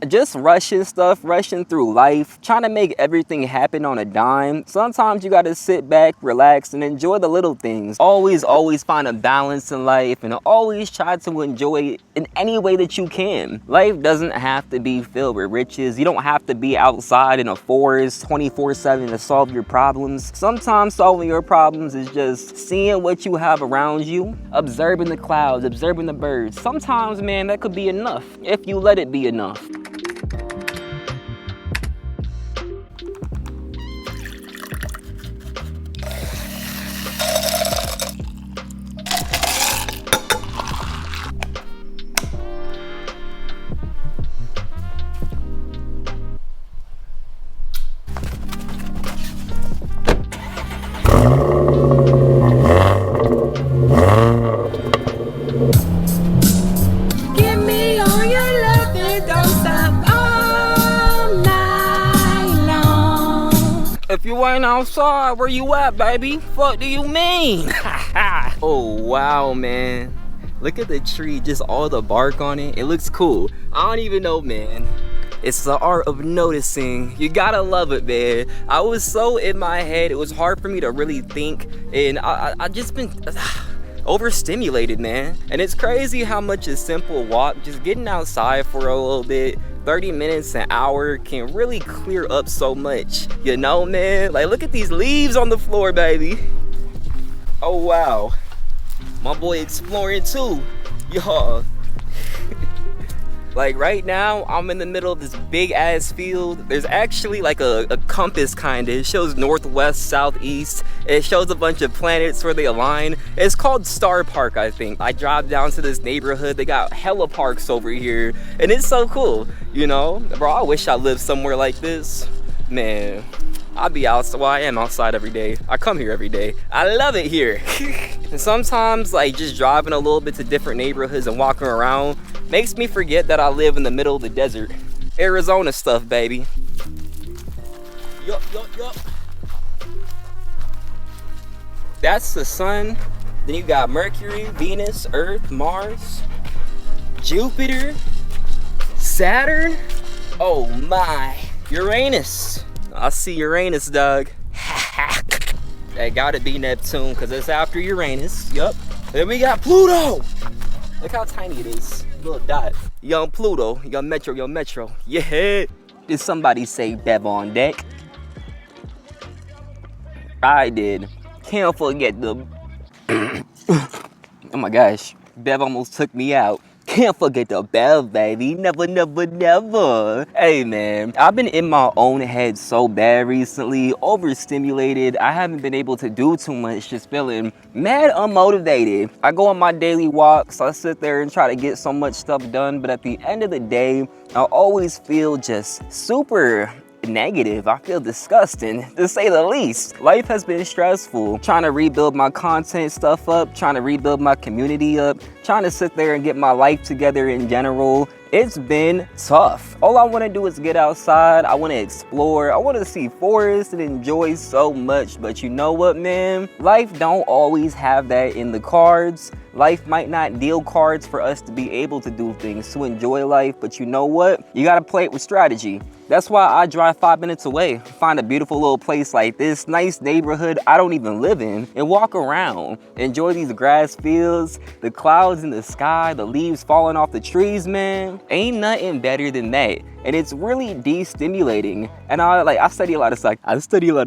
just rushing stuff, rushing through life, trying to make everything happen on a dime. Sometimes you gotta sit back, relax, and enjoy the little things. Always find a balance in life, and always try to enjoy it in any way that you can. Life doesn't have to be filled with riches. You don't have to be outside in a forest 24/7 to solve your problems. Sometimes solving your problems is just seeing what you have around you, observing the clouds, observing the birds. Sometimes, man, that could be enough if you let it be enough. If you ain't outside, where you at, baby? Fuck do you mean? Oh, wow, man. Look at the tree, just all the bark on it. It looks cool. I don't even know, man. It's the art of noticing. You gotta love it, man. I was so in my head, it was hard for me to really think. And I just been overstimulated, man. And it's crazy how much a simple walk, just getting outside for a little bit, 30 minutes, an hour, can really clear up so much. You know, man? Like, look at these leaves on the floor, baby. Oh, wow. My boy exploring too. Y'all. Like right now, I'm in the middle of this big ass field. There's actually like a compass kinda. It shows northwest, southeast. It shows a bunch of planets where they align. It's called Star Park, I think. I drive down to this neighborhood. They got hella parks over here. And it's so cool, you know? Bro, I wish I lived somewhere like this. Man, I'll be outside. Well, I am outside every day. I come here every day. I love it here. And sometimes, like, just driving a little bit to different neighborhoods and walking around makes me forget that I live in the middle of the desert. Arizona stuff, baby. Yup. That's the sun. Then you got Mercury, Venus, Earth, Mars, Jupiter, Saturn. Oh my. Uranus. I see Uranus, dog. That gotta be Neptune, because it's after Uranus. Yup. Then we got Pluto. Look how tiny it is. Little dot. Young Pluto. Young Metro. Yeah. Did somebody say Bev on deck? I did. Can't forget the... Oh my gosh. Bev almost took me out. Can't forget the Bev, baby. Never. Hey, man. I've been in my own head so bad recently. Overstimulated. I haven't been able to do too much. Just feeling mad unmotivated. I go on my daily walks. I sit there and try to get so much stuff done. But at the end of the day, I always feel just super negative. I feel disgusting, to say the least. Life has been stressful. Trying to rebuild my content stuff up, trying to rebuild my community up, trying to sit there and get my life together in general. It's been tough. All I want to do is get outside. I want to explore. I want to see forests and enjoy so much. But you know what, man? Life don't always have that in the cards. Life might not deal cards for us to be able to do things, to enjoy life. But you know what? You got to play it with strategy. That's why I drive 5 minutes away, find a beautiful little place like this, nice neighborhood I don't even live in, and walk around. Enjoy these grass fields, the clouds in the sky, the leaves falling off the trees, man. Ain't nothing better than that. And it's really de-stimulating. And I study a lot of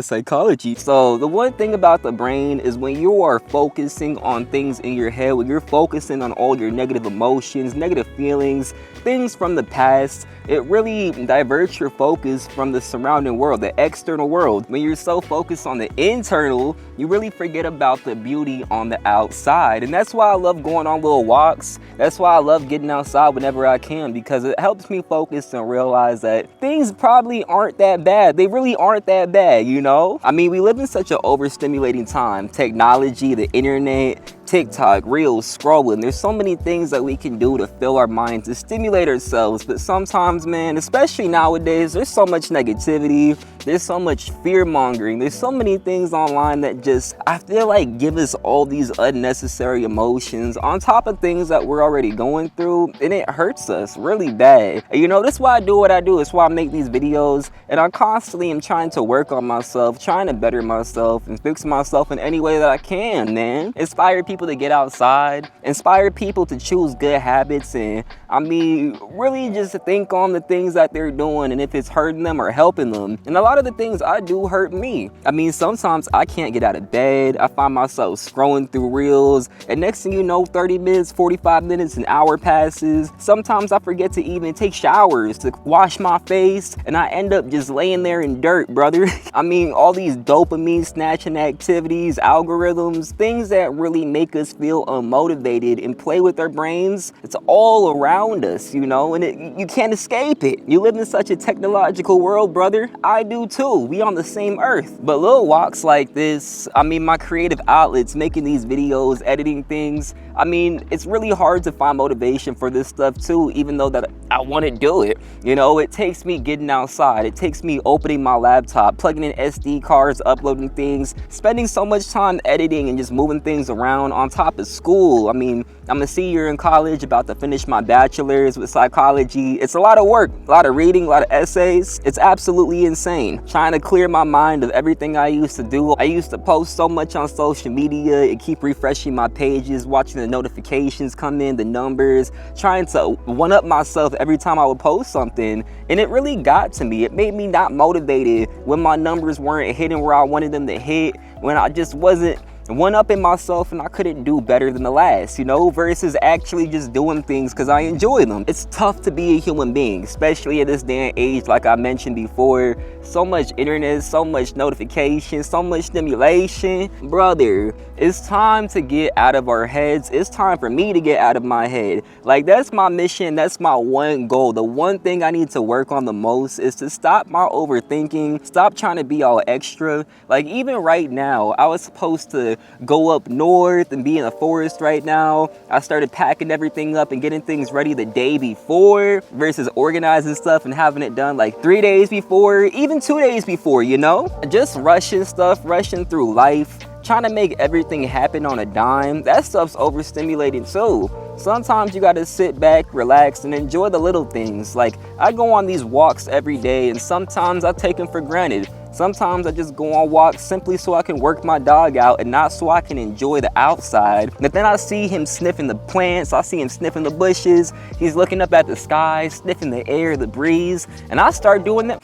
psychology. So the one thing about the brain is when you are focusing on things in your head, when you're focusing on all your negative emotions, negative feelings, things from the past, it really diverts your focus from the surrounding world, the external world. When you're so focused on the internal, you really forget about the beauty on the outside. And that's why I love going on little walks. That's why I love getting outside whenever I can, because it helps me focus and realize that things probably aren't that bad. They really aren't that bad, you know? I mean, we live in such an overstimulating time. Technology, the internet, TikTok, Reels, scrolling. There's so many things that we can do to fill our minds, to stimulate ourselves. But sometimes, man, especially nowadays, there's so much negativity. There's so much fear mongering. There's so many things online that just, I feel like, give us all these unnecessary emotions on top of things that we're already going through, and it hurts us really bad. And you know, that's why I do what I do. It's why I make these videos, and I constantly am trying to work on myself, trying to better myself and fix myself in any way that I can, man. Inspire people to get outside, inspire people to choose good habits, and I mean, really just think on the things that they're doing and if it's hurting them or helping them. And a lot of the things I do hurt me. I mean, sometimes I can't get out of bed. I find myself scrolling through Reels, and next thing you know, 30 minutes, 45 minutes, an hour passes. Sometimes I forget to even take showers to wash my face, and I end up just laying there in dirt, brother. I mean, all these dopamine snatching activities, algorithms, things that really make us feel unmotivated and play with our brains, it's all around us, you know, and you can't escape it. You live in such a technological world, brother. I do too. We on the same earth. But little walks like this, I mean, my creative outlets, making these videos, editing things, I mean, it's really hard to find motivation for this stuff too, even though that I want to do it. You know, it takes me getting outside. It takes me opening my laptop, plugging in SD cards, uploading things, spending so much time editing and just moving things around on top of school. I mean, I'm a senior in college, about to finish my bachelor's with psychology. It's a lot of work, a lot of reading, a lot of essays. It's absolutely insane. Trying to clear my mind of everything I used to do. I used to post so much on social media and keep refreshing my pages, watching the notifications come in, the numbers, trying to one-up myself every time I would post something. And it really got to me. It made me not motivated when my numbers weren't hitting where I wanted them to hit, when I just wasn't one-upping myself and I couldn't do better than the last, you know, versus actually just doing things because I enjoy them. It's tough to be a human being, especially at this day and age. Like I mentioned before, so much internet, so much notification, so much stimulation. Brother, it's time to get out of our heads. It's time for me to get out of my head. Like, that's my mission. That's my one goal. The one thing I need to work on the most is to stop my overthinking, stop trying to be all extra. Like, even right now, I was supposed to go up north and be in the forest right now. I started packing everything up and getting things ready the day before versus organizing stuff and having it done like 3 days before, even 2 days before, you know? Just rushing stuff, rushing through life, trying to make everything happen on a dime. That stuff's overstimulating too. Sometimes you gotta sit back, relax, and enjoy the little things. Like, I go on these walks every day, and sometimes I take them for granted. Sometimes I just go on walks simply so I can work my dog out and not so I can enjoy the outside. But then I see him sniffing the plants, I see him sniffing the bushes, he's looking up at the sky, sniffing the air, the breeze, and I start doing that.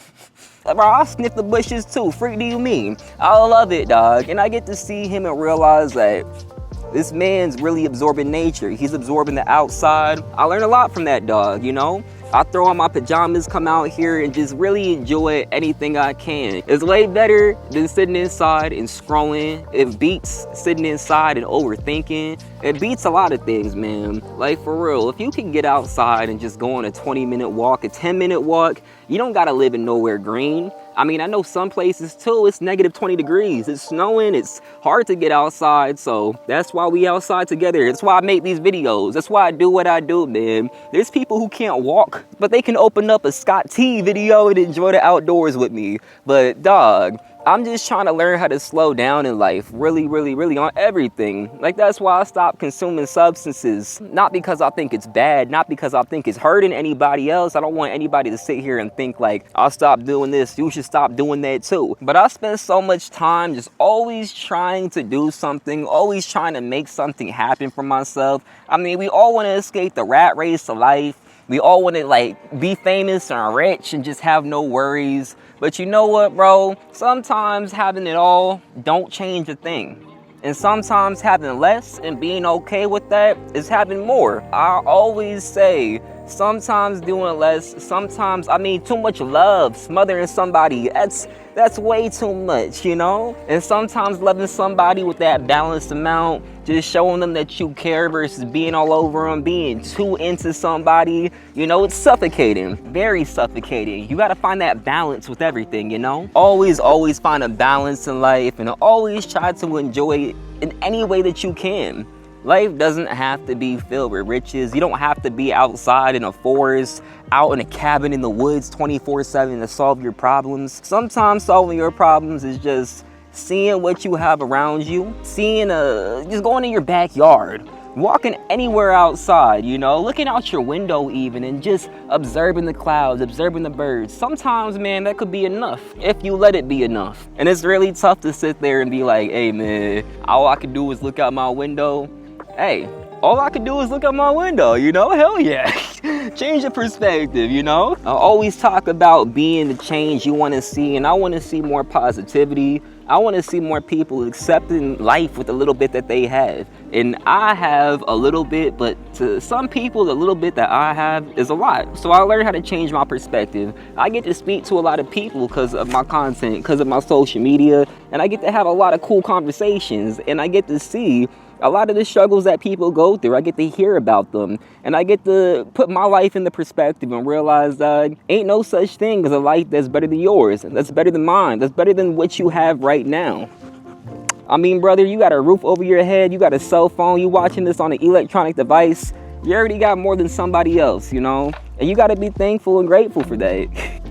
Bro, I sniff the bushes too, freak do you mean? I love it, dog, and I get to see him and realize that this man's really absorbing nature. He's absorbing the outside. I learn a lot from that dog, you know? I throw on my pajamas, come out here, and just really enjoy anything I can. It's way better than sitting inside and scrolling. It beats sitting inside and overthinking. It beats a lot of things, man. Like, for real, if you can get outside and just go on a 20-minute walk, a 10-minute walk, you don't gotta live in nowhere green. I mean, I know some places too, it's negative 20 degrees. It's snowing, it's hard to get outside, so that's why we outside together. That's why I make these videos. That's why I do what I do, man. There's people who can't walk, but they can open up a Scott T video and enjoy the outdoors with me. But dog, I'm just trying to learn how to slow down in life, really, really, really, on everything. Like, that's why I stopped consuming substances. Not because I think it's bad, not because I think it's hurting anybody else. I don't want anybody to sit here and think like, I'll stop doing this, you should stop doing that too. But I spend so much time just always trying to do something, always trying to make something happen for myself. I mean, we all want to escape the rat race of life. We all want to like be famous and rich and just have no worries. But you know what, bro? Sometimes having it all don't change a thing. And sometimes having less and being okay with that is having more. I always say, sometimes doing less, sometimes, I mean, too much love, smothering somebody, that's way too much, you know? And sometimes loving somebody with that balanced amount, just showing them that you care versus being all over them, being too into somebody, you know, it's suffocating, very suffocating. You gotta find that balance with everything, you know? Always find a balance in life and always try to enjoy it in any way that you can. Life doesn't have to be filled with riches. You don't have to be outside in a forest, out in a cabin in the woods 24/7 to solve your problems. Sometimes solving your problems is just seeing what you have around you, just going in your backyard, walking anywhere outside, you know, looking out your window even and just observing the clouds, observing the birds. Sometimes, man, that could be enough if you let it be enough. And it's really tough to sit there and be like, hey man, all I can do is look out my window. Hey, all I can do is look out my window, you know? Hell yeah. Change your perspective, you know? I always talk about being the change you want to see, and I want to see more positivity. I want to see more people accepting life with a little bit that they have. And I have a little bit, but to some people, the little bit that I have is a lot. So I learned how to change my perspective. I get to speak to a lot of people because of my content, because of my social media, and I get to have a lot of cool conversations, and I get to see a lot of the struggles that people go through. I get to hear about them, and I get to put my life into perspective and realize that ain't no such thing as a life that's better than yours, that's better than mine, that's better than what you have right now. I mean, brother, you got a roof over your head, you got a cell phone, you watching this on an electronic device, you already got more than somebody else, you know? And you got to be thankful and grateful for that.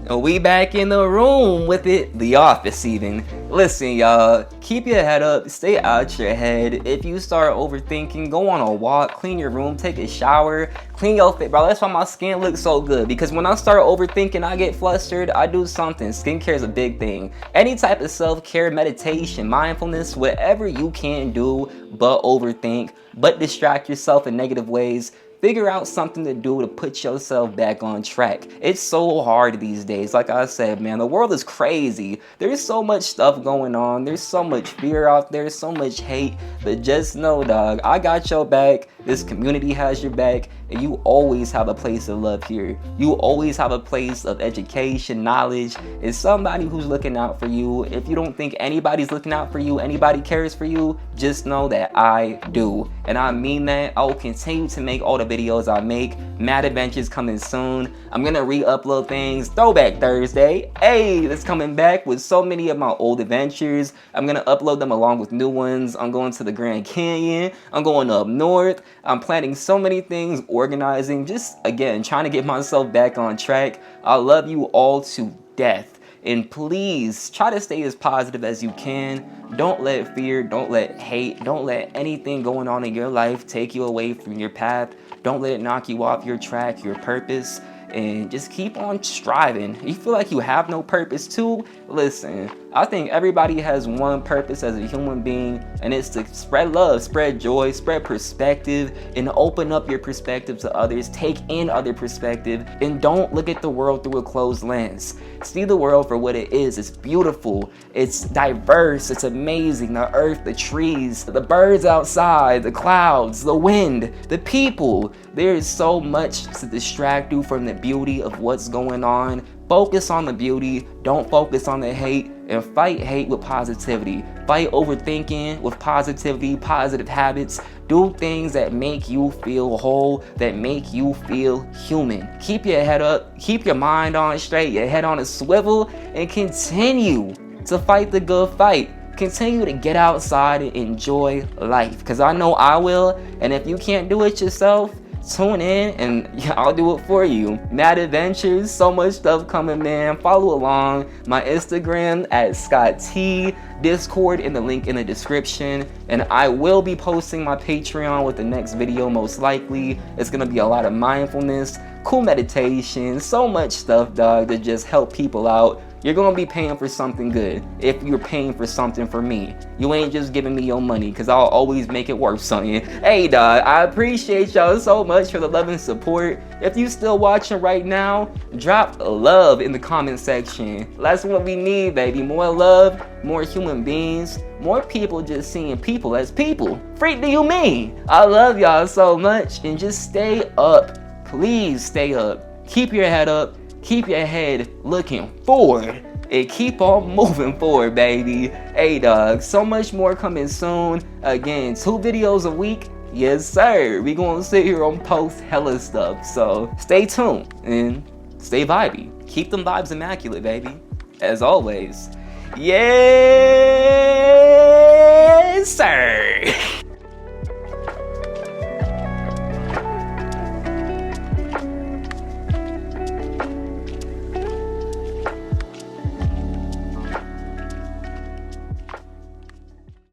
And we back in the room with it, the office even. Listen, y'all, keep your head up, stay out your head. If you start overthinking, go on a walk, clean your room, take a shower, clean your face, bro. That's why my skin looks so good, because when I start overthinking, I get flustered, I do something. Skincare is a big thing. Any type of self-care, meditation, mindfulness, whatever you can do but overthink, but distract yourself in negative ways. Figure out something to do to put yourself back on track. It's so hard these days. Like I said, man, the world is crazy. There's so much stuff going on. There's so much fear out there, so much hate. But just know, dog, I got your back. This community has your back, and you always have a place of love here. You always have a place of education, knowledge, and somebody who's looking out for you. If you don't think anybody's looking out for you, anybody cares for you, just know that I do. And I mean that. I will continue to make all the videos I make. Mad Adventures coming soon. I'm gonna re-upload things. Throwback Thursday. Hey, that's coming back with so many of my old adventures. I'm gonna upload them along with new ones. I'm going to the Grand Canyon. I'm going up north. I'm planning so many things, organizing, just again, trying to get myself back on track. I love you all to death. And please try to stay as positive as you can. Don't let fear, don't let hate, don't let anything going on in your life take you away from your path. Don't let it knock you off your track, your purpose. And just keep on striving. You feel like you have no purpose too? Listen, I think everybody has one purpose as a human being, and it's to spread love, spread joy, spread perspective, and open up your perspective to others. Take in other perspective, and don't look at the world through a closed lens. See the world for what it is. It's beautiful, it's diverse, it's amazing. The earth, the trees, the birds outside, the clouds, the wind, the people. There is so much to distract you from the beauty of what's going on. Focus on the beauty, don't focus on the hate, and fight hate with positivity. Fight overthinking with positivity, positive habits. Do things that make you feel whole, that make you feel human. Keep your head up, keep your mind on straight, your head on a swivel, and continue to fight the good fight. Continue to get outside and enjoy life, because I know I will, and if you can't do it yourself, tune in and I'll do it for you. Mad Adventures, so much stuff coming, man. Follow along. My Instagram at Scott T, Discord in the link in the description, and I will be posting my Patreon with the next video most likely. It's gonna be a lot of mindfulness, cool meditation, so much stuff, dog, to just help people out. You're gonna be paying for something good if you're paying for something for me. You ain't just giving me your money, because I'll always make it worth something. Hey, dog, I appreciate y'all so much for the love and support. If you still watching right now, drop love in the comment section. That's what we need, baby. More love, more human beings, more people just seeing people as people. Freak do you mean? I love y'all so much, and just stay up. Please stay up. Keep your head up. Keep your head looking forward and keep on moving forward, baby. Hey, dog, so much more coming soon. Again, 2 videos a week. Yes, sir. We gonna sit here and post hella stuff. So stay tuned and stay vibey. Keep them vibes immaculate, baby. As always. Yes, sir.